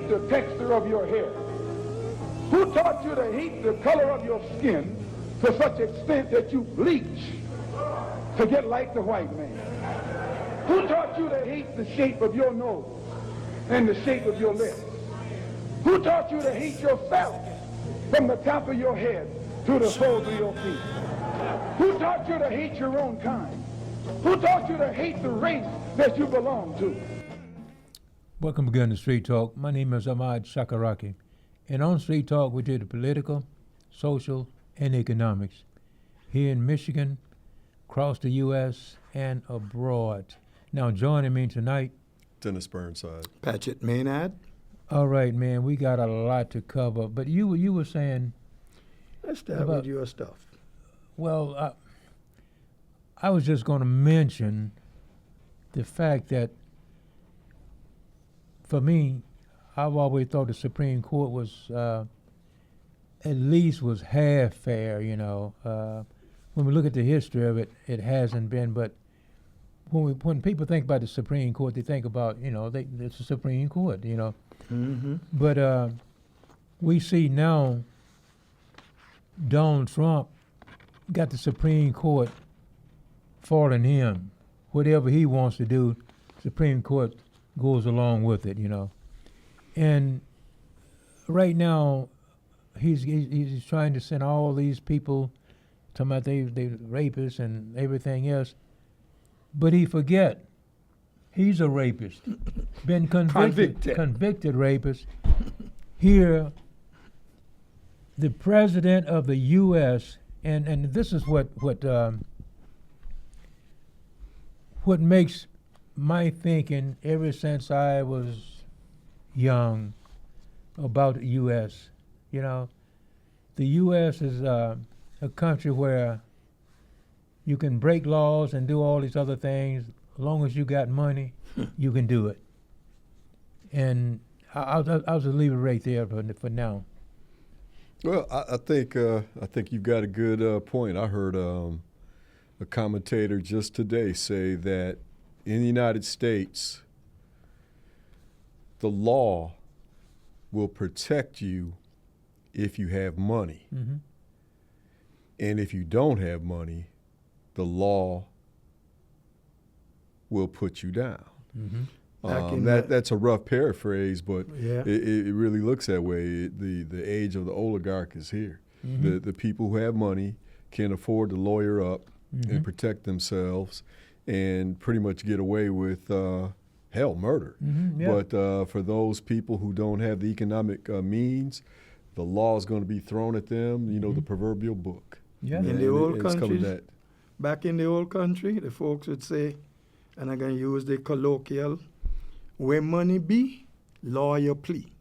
hate the texture of your hair? Who taught you to hate the color of your skin to such extent that you bleach to get like the white man? Who taught you to hate the shape of your nose and the shape of your lips? Who taught you to hate yourself from the top of your head to the soles of your feet? Who taught you to hate your own kind? Who taught you to hate the race that you belong to? Welcome again to Street Talk. My name is Ahmad Shakaraki. And on Street Talk, we do the political, social, and economics here in Michigan, across the U.S., and abroad. Now, joining me tonight, Dennis Burnside. Patchett Maynard. All right, man, we got a lot to cover. But you were saying... Let's start with your stuff. Well, I was just going to mention the fact that, for me, I've always thought the Supreme Court was, at least was half fair, you know. When we look at the history of it, it hasn't been. But when people think about the Supreme Court, they think about, you know, it's the Supreme Court, you know. Mm-hmm. But we see now Donald Trump got the Supreme Court following him. Whatever he wants to do, Supreme Court goes along with it, you know. And right now, he's trying to send all these people, talking about they rapists and everything else, but he forget he's a rapist, been convicted rapist. Here, the president of the U.S. and this is what makes my thinking ever since I was young about the U.S. You know, the U.S. is a country where you can break laws and do all these other things. As long as you got money, you can do it. And I'll just leave it right there for now. Well, I think you've got a good point. I heard a commentator just today say that in the United States, the law will protect you if you have money. Mm-hmm. And if you don't have money, the law will put you down. Mm-hmm. That's a rough paraphrase, but yeah. it really looks that way. The age of the oligarch is here. Mm-hmm. The people who have money can afford to lawyer up Mm-hmm. and protect themselves and pretty much get away with, murder. Mm-hmm, yeah. But for those people who don't have the economic means, the law is going to be thrown at them, you know, the proverbial book. Yeah. In And the old it's coming countries, that. back in the old country, the folks would say, and I'm going to use the colloquial, where money be, lawyer plea.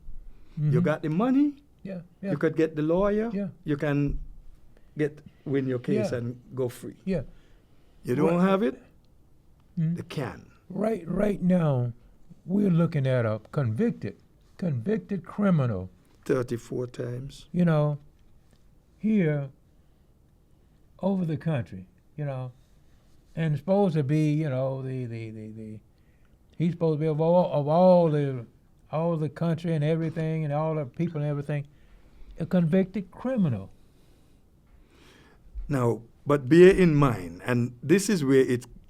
Mm-hmm. You got the money, Yeah. Yeah. you could get the lawyer, Yeah. you can win your case Yeah. and go free. Yeah. You don't have it, Mm-hmm. they can. Right now, we're looking at a convicted criminal. 34 times. You know, here over the country, you know, and it's supposed to be, you know, the he's supposed to be of all the country and everything and all the people and everything, a convicted criminal. Now, but bear in mind, and this is where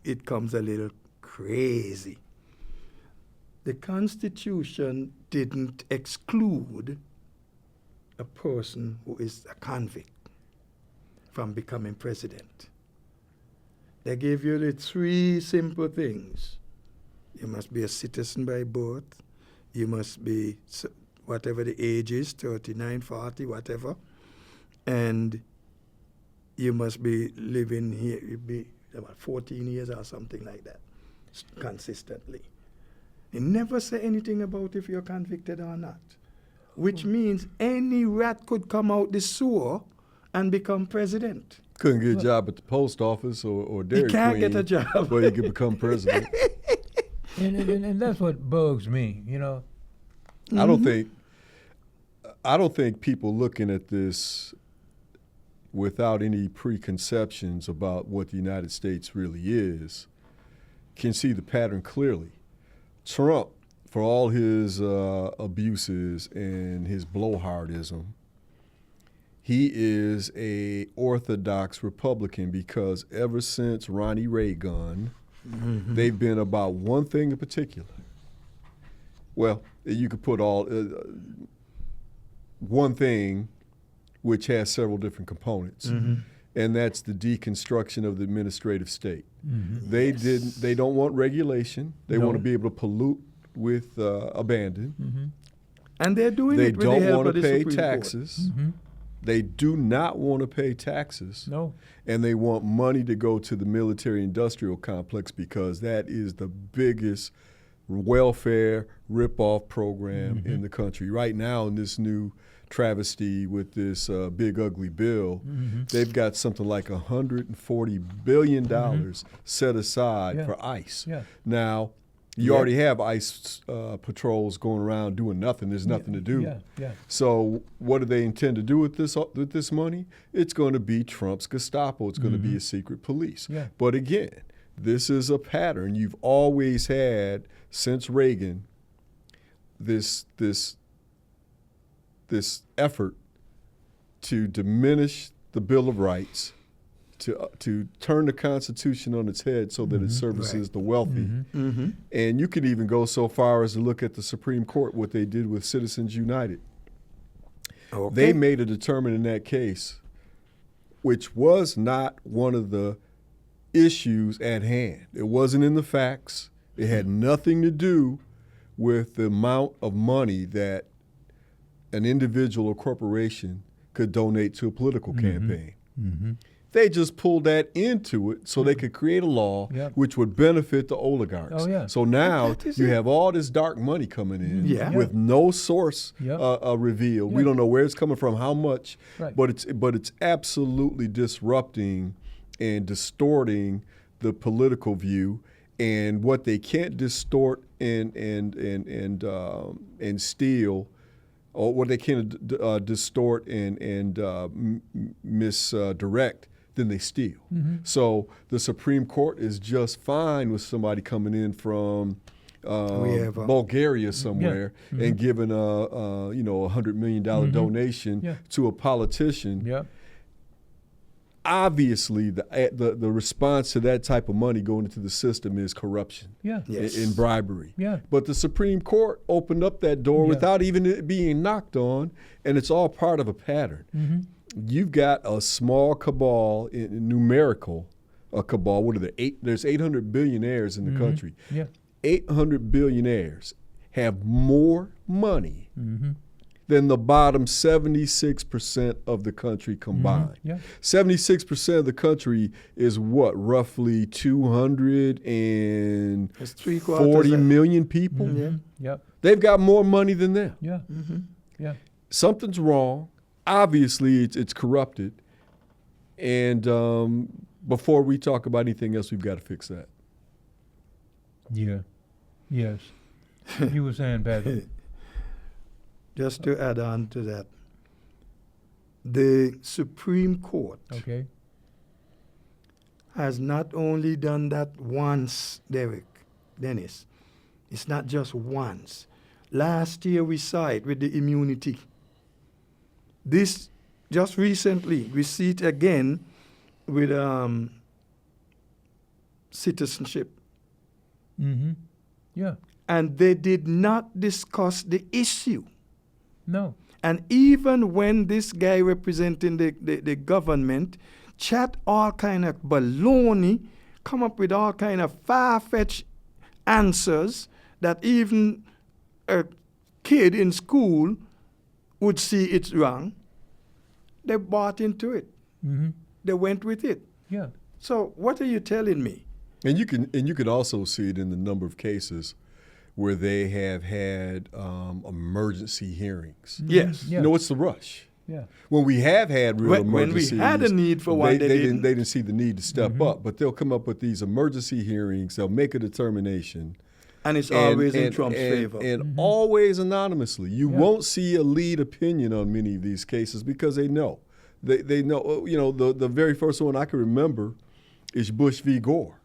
it comes a little crazy. The Constitution didn't exclude a person who is a convict from becoming president. They gave you the three simple things. You must be a citizen by birth. You must be whatever the age is, 39, 40, whatever. And you must be living here, you be about 14 years or something like that, consistently. They never say anything about if you're convicted or not, which means any rat could come out the sewer and become president. Couldn't get a job at the post office or Dairy He can't Queen, get a job. but he could become president. And that's what bugs me, you know. I don't think people looking at this without any preconceptions about what the United States really is can see the pattern clearly. Trump for all his abuses and his blowhardism, he is a orthodox Republican because ever since Ronnie Reagan, they've been about one thing in particular. Well, you could put all one thing, which has several different components, and that's the deconstruction of the administrative state. They don't want regulation. They want to be able to pollute with abandon. And they're doing They it with the don't help want of to the pay Supreme taxes. They do not want to pay taxes. No. And they want money to go to the military-industrial complex because that is the biggest welfare rip-off program in the country. Right now, in this new travesty with this big ugly bill, they've got something like $140 billion set aside for ICE. Yeah. Now, you already have ICE patrols going around doing nothing. There's nothing to do. Yeah. So what do they intend to do with this money? It's going to be Trump's Gestapo. It's going to be a secret police. Yeah. But again, this is a pattern you've always had since Reagan. This effort to diminish the Bill of Rights, to turn the Constitution on its head so that it services the wealthy. And you could even go so far as to look at the Supreme Court, what they did with Citizens United. Okay. They made a determination in that case, which was not one of the issues at hand. It wasn't in the facts. It had nothing to do with the amount of money that an individual or corporation could donate to a political campaign. They just pulled that into it so they could create a law which would benefit the oligarchs. Oh, yeah. So now you have all this dark money coming in with no source revealed. We don't know where it's coming from, how much, but it's absolutely disrupting and distorting the political view. And what they can't distort and steal, or what they can't distort and misdirect, then they steal. So the Supreme Court is just fine with somebody coming in from Bulgaria somewhere and giving $100 million donation to a politician. Obviously, the response to that type of money going into the system is corruption and bribery. But the Supreme Court opened up that door without even it being knocked on, and it's all part of a pattern. You've got a small cabal, numerical cabal. What are there? There's 800 billionaires in the country. 800 billionaires have more money than the bottom 76% of the country combined. 76% of the country is what? Roughly 240 million people? They've got more money than them. Something's wrong. Obviously, it's corrupted. And before we talk about anything else, we've got to fix that. Yes. You were saying, Patrick. Just to add on to that, the Supreme Court has not only done that once, Dennis. It's not just once. Last year we saw it with the immunity. This, just recently, we see it again with citizenship. And they did not discuss the issue. No. And even when this guy representing the government chat all kind of baloney, come up with all kind of far-fetched answers that even a kid in school would see it's wrong, they bought into it. They went with it. So what are you telling me? And you can also see it in the number of cases where they have had emergency hearings. Yes. You know, it's the rush. When we have had real emergencies, when we had a need for one, they didn't see the need to step up. But they'll come up with these emergency hearings. They'll make a determination. And it's always in Trump's favor. And always anonymously. You won't see a lead opinion on many of these cases because they know. They know, you know, the very first one I can remember is Bush v. Gore,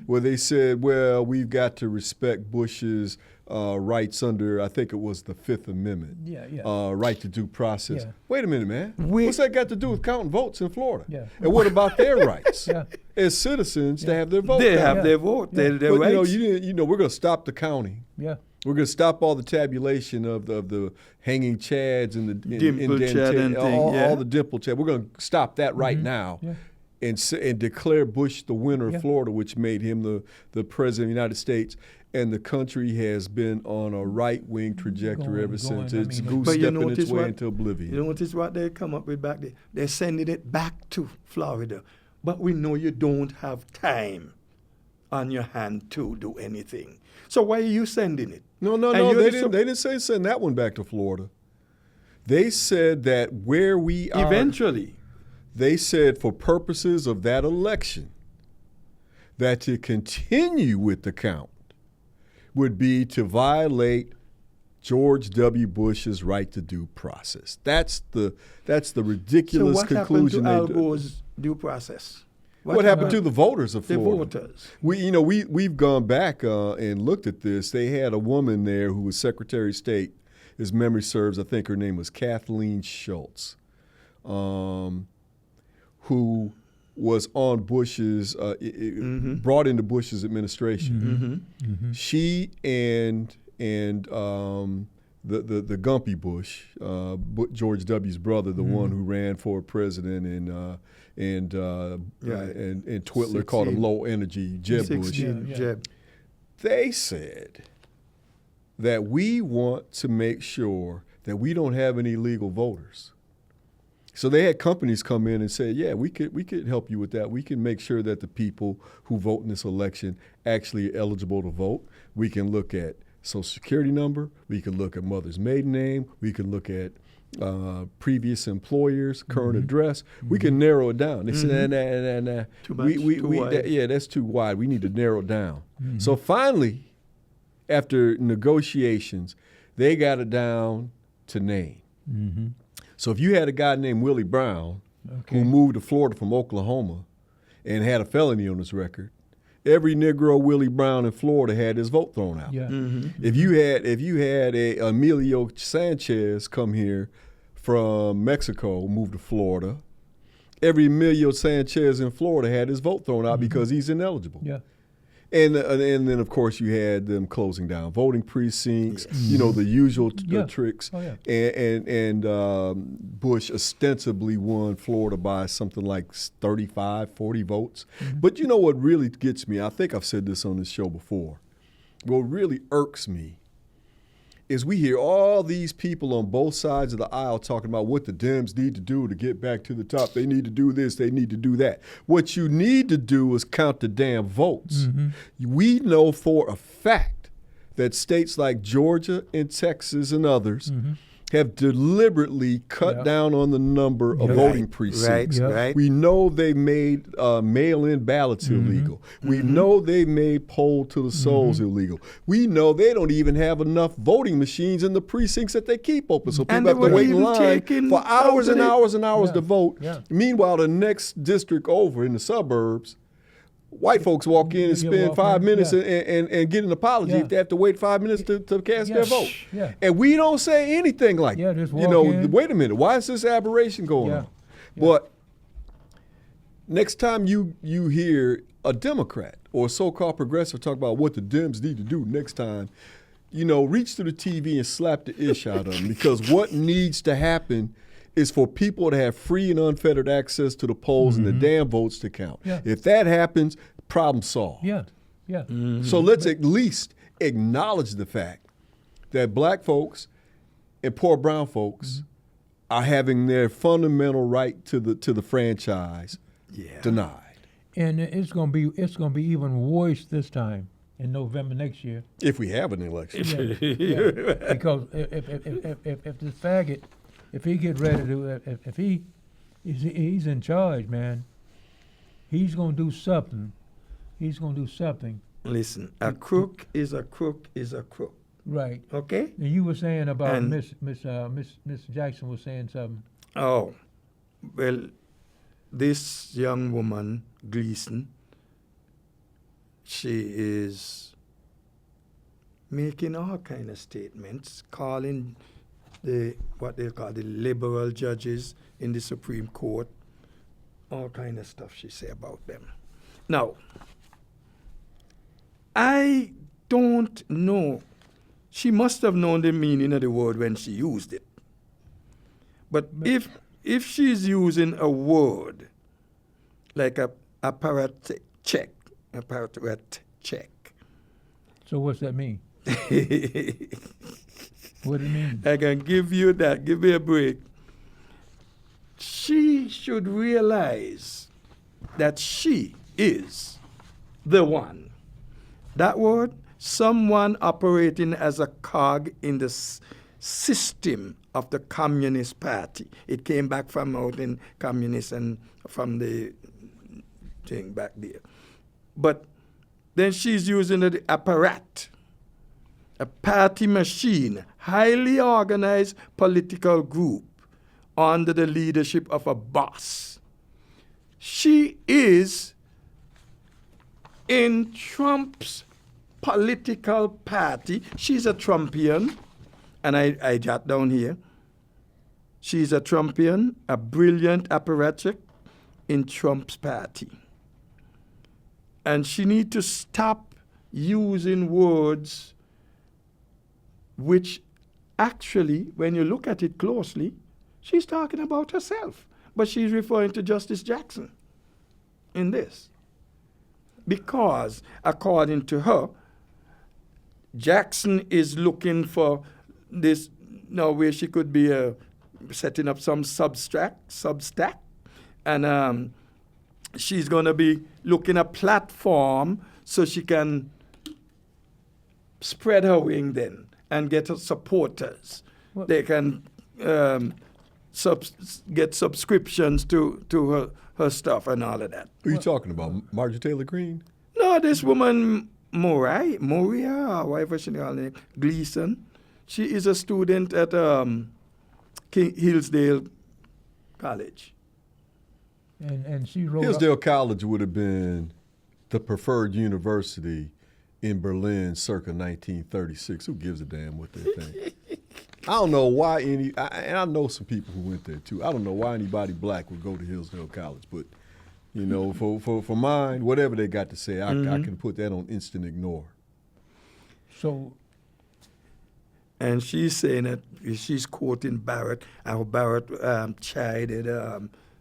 where they said, well, we've got to respect Bush's rights under, I think it was the Fifth Amendment. Right to due process. Yeah. Wait a minute, man. What's that got to do with counting votes in Florida? Yeah. And what about their rights as citizens to have their vote? They have their vote. Their rights. We're going to stop the counting. Yeah. We're going to stop all the tabulation of the hanging chads and the dimple chad and all the dimple chad. We're going to stop that right now. Yeah. And declare Bush the winner of Florida, which made him the president of the United States. And the country has been on a right-wing trajectory ever since. It's goose-stepping its way into oblivion. You notice what they come up with back there? They're sending it back to Florida. But we know you don't have time on your hand to do anything. So why are you sending it? No. They didn't say send that one back to Florida. They said that where we are... Eventually. They said for purposes of that election, that to continue with the count would be to violate George W. Bush's right to due process. That's the ridiculous conclusion. So what happened to Al Gore's due process? What happened to the voters of Florida? The voters. We've gone back and looked at this. They had a woman there who was Secretary of State. As memory serves, I think her name was Kathleen Schultz, who was on Bush's, brought into Bush's administration. She and the Gumpy Bush, George W.'s brother, the one who ran for president, and Twitler called him low energy, Jeb Bush. Jeb. They said that we want to make sure that we don't have any illegal voters. So they had companies come in and say, yeah, we could help you with that. We can make sure that the people who vote in this election actually are eligible to vote. We can look at Social Security number. We can look at mother's maiden name. We can look at previous employers, current address. We can narrow it down. They said, nah. Too much, too wide. That's too wide. We need to narrow it down. So finally, after negotiations, they got it down to name. So if you had a guy named Willie Brown who moved to Florida from Oklahoma and had a felony on his record, every Negro Willie Brown in Florida had his vote thrown out. If you had a Emilio Sanchez come here from Mexico, moved to Florida, every Emilio Sanchez in Florida had his vote thrown out because he's ineligible. And then, of course, you had them closing down voting precincts, the usual tricks. And Bush ostensibly won Florida by something like 35, 40 votes. But you know what really gets me? I think I've said this on this show before. What really irks me is we hear all these people on both sides of the aisle talking about what the Dems need to do to get back to the top. They need to do this. They need to do that. What you need to do is count the damn votes. We know for a fact that states like Georgia and Texas and others have deliberately cut down on the number of voting precincts. We know they made mail-in ballots illegal. We know they made poll to the souls illegal. We know they don't even have enough voting machines in the precincts that they keep open. So people have to wait in line for hours and hours and hours to vote. Meanwhile, the next district over in the suburbs, white folks walk in and spend 5 minutes and get an apology if they have to wait 5 minutes to cast their vote. And we don't say anything like, just walk in. Wait a minute, why is this aberration going on? But next time you hear a Democrat or a so-called progressive talk about what the Dems need to do next time, reach through the TV and slap the ish out of them, because what needs to happen is for people to have free and unfettered access to the polls and the damn votes to count. If that happens, problem solved. So let's at least acknowledge the fact that black folks and poor brown folks are having their fundamental right to the franchise denied. And it's gonna be even worse this time in November next year. If we have an election. Because if this faggot, if he get ready to, if he's in charge, man, he's gonna do something. He's gonna do something. Listen, a crook is a crook is a crook. Right. Okay. And you were saying about Miss Jackson was saying something. Oh, well, this young woman, Gleason, she is making all kind of statements, calling what they call the liberal judges in the Supreme Court, all kind of stuff she say about them. Now, I don't know. She must have known the meaning of the word when she used it. But if she's using a word like a apparat check. So what's that mean? What do you mean? I can give you that. Give me a break. She should realize that she is the one. That word, someone operating as a cog in the system of the Communist Party. It came back from out in communists and from the thing back there. But then she's using the apparat, a party machine, highly organized political group under the leadership of a boss. She is in Trump's political party. She's a Trumpian, and I jot down here. She's a Trumpian, a brilliant apparatchik in Trump's party. And she needs to stop using words which actually, when you look at it closely, she's talking about herself. But she's referring to Justice Jackson in this. Because, according to her, Jackson is looking for this, where she could be setting up some substack, and she's going to be looking at a platform so she can spread her wing then and get her supporters. Well, they can get subscriptions to her stuff and all of that. Who are you talking about? Marjorie Taylor Greene? No, this woman, Moria, whatever she call her, Gleason. She is a student at Hillsdale College. And she wrote Hillsdale College would have been the preferred university in Berlin circa 1936. Who gives a damn what they think? I don't know why and I know some people who went there too. I don't know why anybody black would go to Hillsdale College, but for mine, whatever they got to say, I can put that on instant ignore. So, and she's saying that she's quoting Barrett, how Barrett chided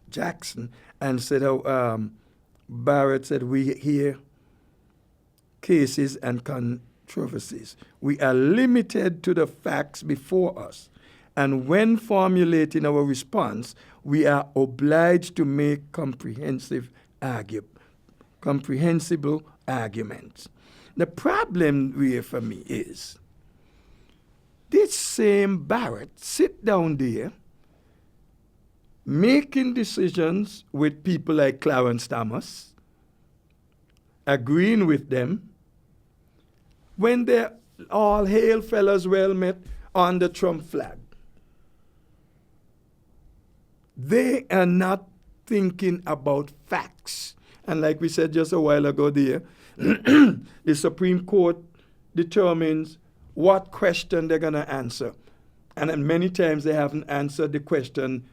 Jackson and said how Barrett said, we hear cases and controversies. We are limited to the facts before us. And when formulating our response, we are obliged to make comprehensible arguments. The problem here for me is this same Barrett sit down there making decisions with people like Clarence Thomas, agreeing with them, when they're all hail fellas well met on the Trump flag. They are not thinking about facts. And like we said just a while ago there, the Supreme Court determines what question they're going to answer. And then many times they haven't answered the question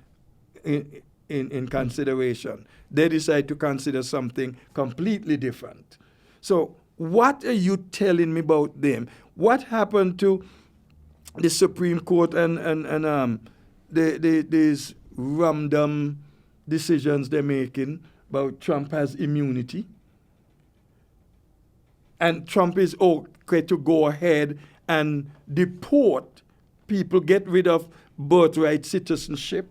in consideration. They decide to consider something completely different. So what are you telling me about them? What happened to the Supreme Court and these random decisions they're making about Trump has immunity? And Trump is okay to go ahead and deport people, get rid of birthright citizenship,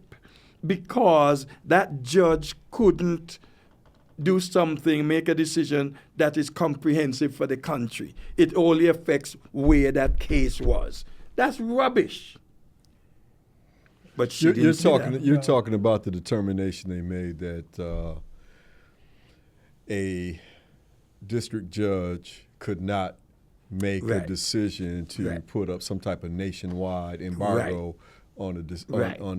because that judge couldn't do something, make a decision that is comprehensive for the country. It only affects where that case was. That's rubbish. But you're talking about the determination they made that a district judge could not make a decision to put up some type of nationwide embargo on a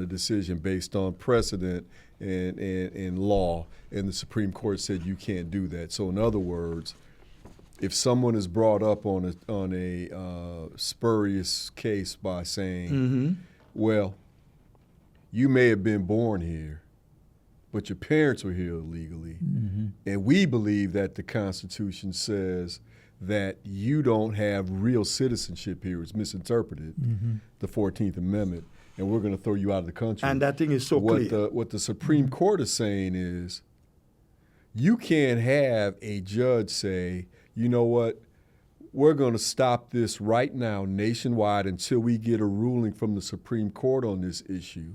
decision based on precedent and law, and the Supreme Court said you can't do that. So in other words, if someone is brought up on a spurious case by saying, well, you may have been born here, but your parents were here illegally, and we believe that the Constitution says that you don't have real citizenship here. It's misinterpreted, the 14th Amendment, and we're going to throw you out of the country. And that thing is so clear. What the Supreme Court is saying is, you can't have a judge say, you know what, we're going to stop this right now nationwide until we get a ruling from the Supreme Court on this issue.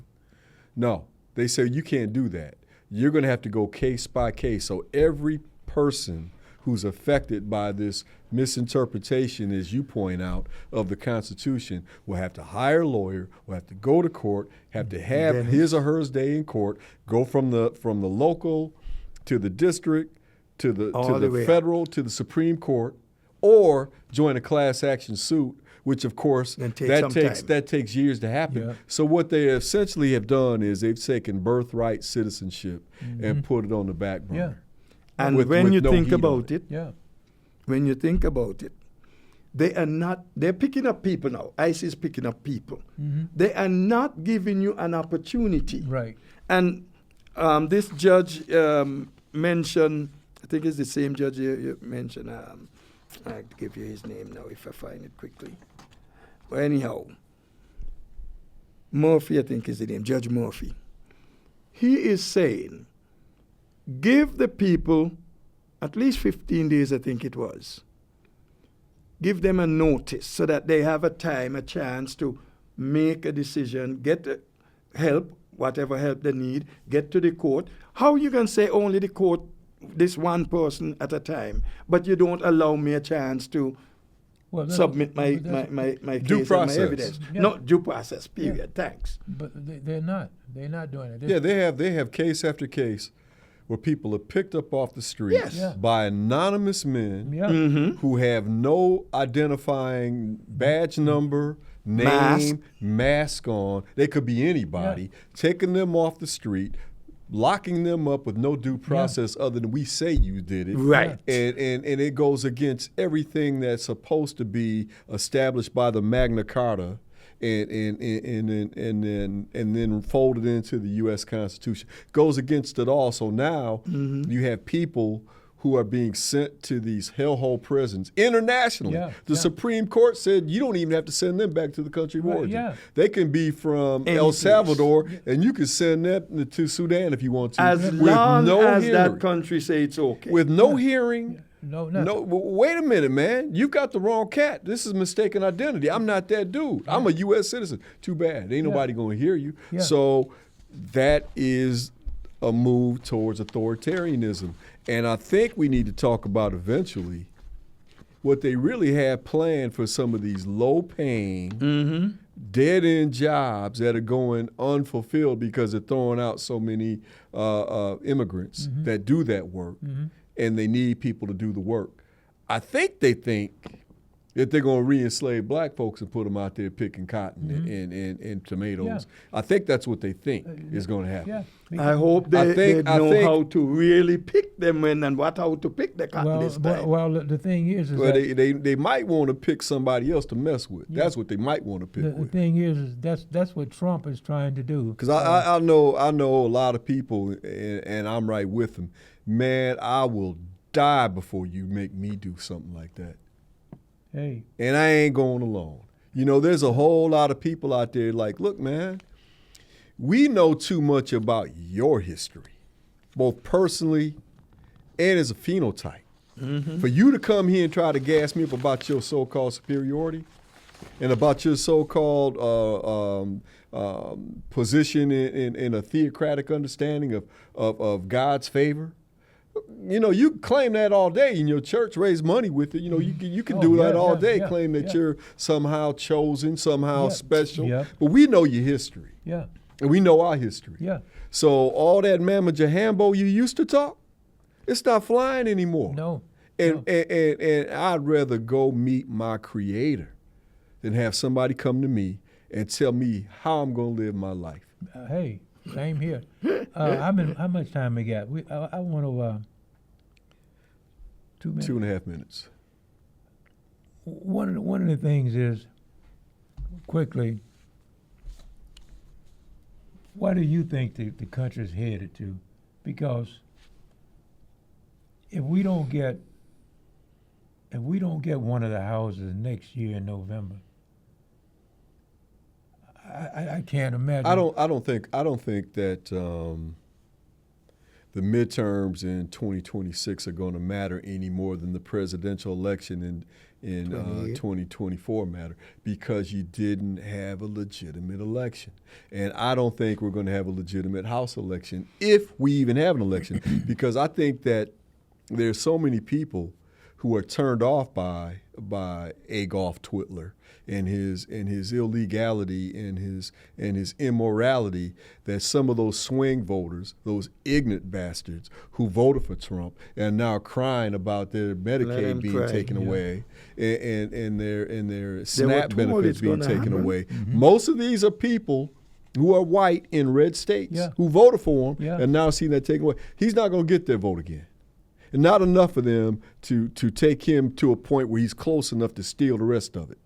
No, they say you can't do that. You're going to have to go case by case. So every person who's affected by this misinterpretation, as you point out, of the Constitution will have to hire a lawyer, will have to go to court, have to have his or her day in court, go from the local to the district to the federal to the Supreme Court, or join a class action suit, which of course that takes years to happen. Yeah. So what they essentially have done is they've taken birthright citizenship and put it on the back burner. Yeah. And when you think about it, they're picking up people now. ICE is picking up people. They are not giving you an opportunity. Right. And this judge mentioned, I think it's the same judge you mentioned. I'll give you his name now if I find it quickly. But anyhow, Murphy, I think is the name, Judge Murphy. He is saying, give the people at least 15 days, I think it was. Give them a notice so that they have a chance to make a decision, get help, whatever help they need, get to the court. How you can say only the court, this one person at a time, but you don't allow me a chance to submit my case and my evidence? Yeah. Not due process, period. Yeah. Thanks. But they're not doing it. Yeah, they have case after case where people are picked up off the street by anonymous men who have no identifying badge number, name, mask on. They could be anybody, taking them off the street, locking them up with no due process other than we say you did it. Right. And it goes against everything that's supposed to be established by the Magna Carta and then folded into the U.S. Constitution. Goes against it all. So now you have people who are being sent to these hellhole prisons internationally. The Supreme Court said you don't even have to send them back to the country of origin. They can be from El Salvador, and you can send them to Sudan if you want to. As long as that country say it's okay. With no hearing. No. Wait a minute, man. You got the wrong cat. This is mistaken identity. I'm not that dude. I'm a U.S. citizen. Too bad. Ain't nobody going to hear you. So that is a move towards authoritarianism. And I think we need to talk about eventually what they really have planned for some of these low-paying, dead-end jobs that are going unfulfilled because they're throwing out so many immigrants that do that work, and they need people to do the work. I think they think that they're going to re-enslave black folks and put them out there picking cotton and tomatoes. I think that's what they think is going to happen. I hope they know how to really pick them and how to pick the cotton this time. Well, the thing is that they might want to pick somebody else to mess with. That's what they might want to pick with. The thing is that's what Trump is trying to do. Because I know a lot of people, and I'm right with them. Man, I will die before you make me do something like that. Hey. And I ain't going alone. You know, there's a whole lot of people out there like, look, man, we know too much about your history, both personally and as a phenotype. For you to come here and try to gas me up about your so-called superiority and about your so-called position in a theocratic understanding of God's favor, you know, you claim that all day, and your church raise money with it. You know, you can do that all day, claim that you're somehow chosen, somehow special. But we know your history. And we know our history. So all that mamma jambo you used to talk, it's not flying anymore. No. And I'd rather go meet my creator than have somebody come to me and tell me how I'm going to live my life. Hey. Same here. How much time we got? I want to 2 minutes. 2.5 minutes. one of the things is, quickly, what do you think the country's headed to? Because if we don't get one of the houses next year in November, I can't imagine. I don't think that the midterms in 2026 are going to matter any more than the presidential election in 2024 matter, because you didn't have a legitimate election. And I don't think we're going to have a legitimate House election, if we even have an election, because I think that there's so many people who are turned off by Adolf Hitler and his illegality and his immorality, that some of those swing voters, those ignorant bastards who voted for Trump, are now crying about their Medicaid being taken away and their SNAP benefits being taken away. Mm-hmm. Most of these are people who are white in red states who voted for him and now seeing that taken away. He's not going to get their vote again. And not enough of them to take him to a point where he's close enough to steal the rest of it.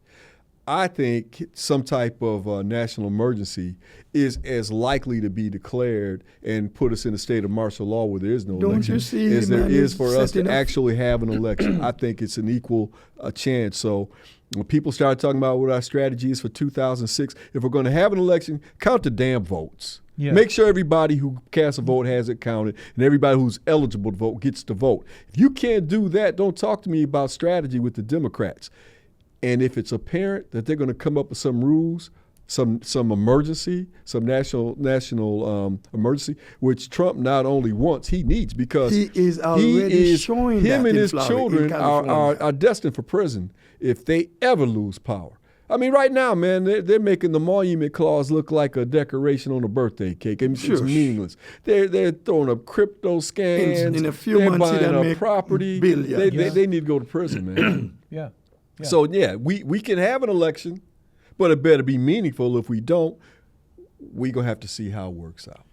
I think some type of national emergency is as likely to be declared and put us in a state of martial law where there is no election as there is for us to actually have an election. I think it's an equal chance. So when people start talking about what our strategy is for 2006, if we're going to have an election, count the damn votes. Yeah. Make sure everybody who casts a vote has it counted, and everybody who's eligible to vote gets to vote. If you can't do that, don't talk to me about strategy with the Democrats. And if it's apparent that they're going to come up with some rules, some emergency, some national emergency, which Trump not only wants, he needs, because he is already showing him that and his Florida, children are destined for prison if they ever lose power. I mean, right now, man, they're making the Monument Clause look like a decoration on a birthday cake. I mean, it's meaningless. They're throwing up crypto scams. In a few months, they're buying up property. They need to go to prison, man. Yeah. So, we can have an election, but it better be meaningful. If we don't, we're going to have to see how it works out.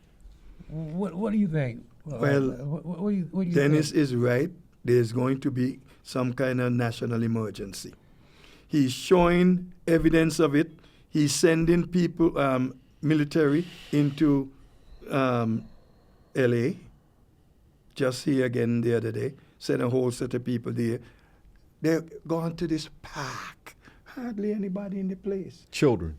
What do you think? Well, what do you Dennis think? is right. There's going to be some kind of national emergency. He's showing evidence of it. He's sending people, military, into L.A. Just here again the other day. Sent a whole set of people there. They're going to this park. Hardly anybody in the place. Children.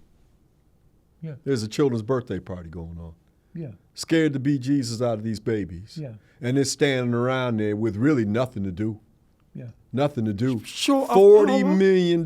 Yeah. There's a children's birthday party going on. Yeah. Scared to beat Jesus out of these babies. Yeah. And they're standing around there with really nothing to do. Yeah. Nothing to do. Sure, $40 million.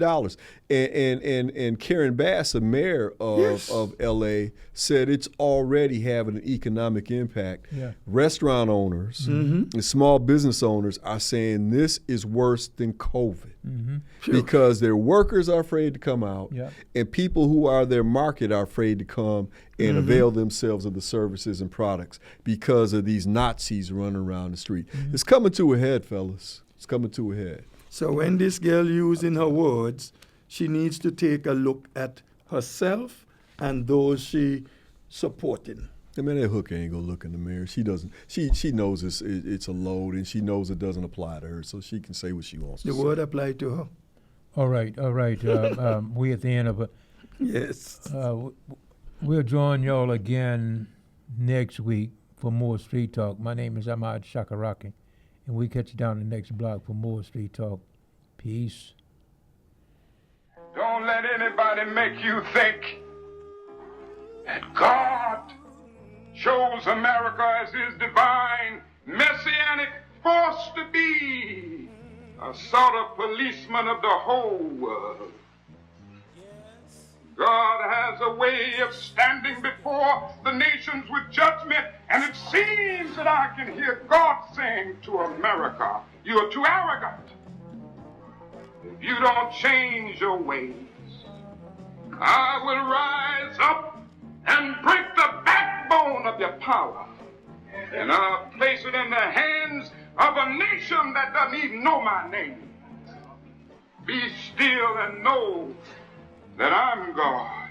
And Karen Bass, the mayor of L.A., said it's already having an economic impact. Yeah. Restaurant owners and small business owners are saying this is worse than COVID because their workers are afraid to come out and people who are their market are afraid to come and avail themselves of the services and products because of these Nazis running around the street. It's coming to a head, fellas. It's coming to a head. So when this girl using her words, she needs to take a look at herself and those she supporting. I mean, that hooker ain't gonna look in the mirror. She doesn't. She knows it's a load, and she knows it doesn't apply to her, so she can say what she wants. The word applied to her. All right. We at the end of it. Yes. We'll join y'all again next week for more Street Talk. My name is Ahmad Shakaraki. And we catch you down the next block for more Street Talk. Peace. Don't let anybody make you think that God chose America as his divine, messianic force to be a sort of policeman of the whole world. God has a way of standing before the nations with judgment, and it seems that I can hear God saying to America, you are too arrogant. If you don't change your ways, I will rise up and break the backbone of your power, and I'll place it in the hands of a nation that doesn't even know my name. Be still and know that I'm God.